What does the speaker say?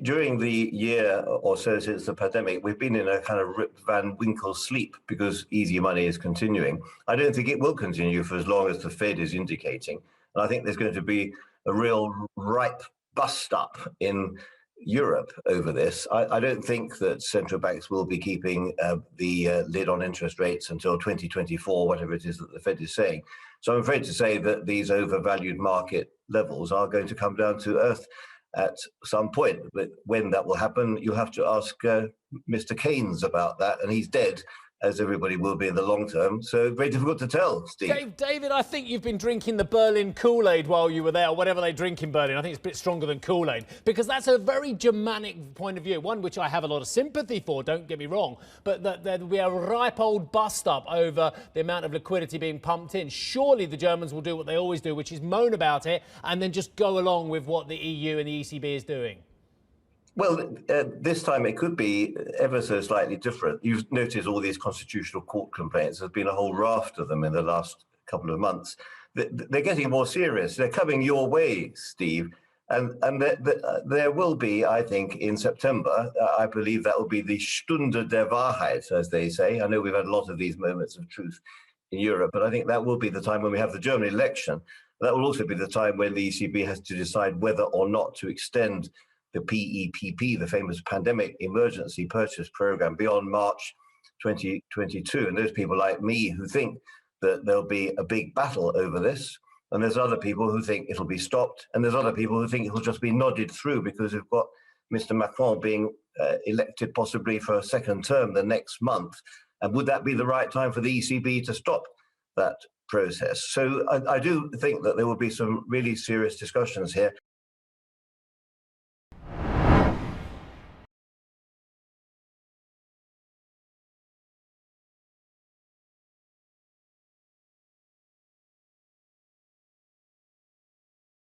During the year or so since the pandemic, we've been in a kind of Rip Van Winkle sleep because easy money is continuing. I don't think it will continue for as long as the Fed is indicating. And I think there's going to be a real ripe bust up in Europe over this. I don't think that central banks will be keeping the lid on interest rates until 2024, whatever it is that the Fed is saying. So I'm afraid to say that these overvalued market levels are going to come down to earth at some point. But when that will happen, you'll have to ask Mr. Keynes about that, and he's dead, as everybody will be in the long term. So very difficult to tell, Steve. David, I think you've been drinking the Berlin Kool-Aid while you were there, or whatever they drink in Berlin. I think it's a bit stronger than Kool-Aid, because that's a very Germanic point of view, one which I have a lot of sympathy for, don't get me wrong, but that there'll be a ripe old bust-up over the amount of liquidity being pumped in. Surely the Germans will do what they always do, which is moan about it and then just go along with what the EU and the ECB is doing. Well, this time it could be ever so slightly different. You've noticed all these constitutional court complaints. There's been a whole raft of them in the last couple of months. They're getting more serious. They're coming your way, Steve. And there will be, I think, in September, I believe that will be the Stunde der Wahrheit, as they say. I know we've had a lot of these moments of truth in Europe, but I think that will be the time when we have the German election. That will also be the time when the ECB has to decide whether or not to extend the PEPP, the famous Pandemic Emergency Purchase Program, beyond March 2022. And there's people like me who think that there'll be a big battle over this. And there's other people who think it'll be stopped. And there's other people who think it'll just be nodded through because we've got Mr. Macron being elected possibly for a second term the next month. And would that be the right time for the ECB to stop that process? So I do think that there will be some really serious discussions here.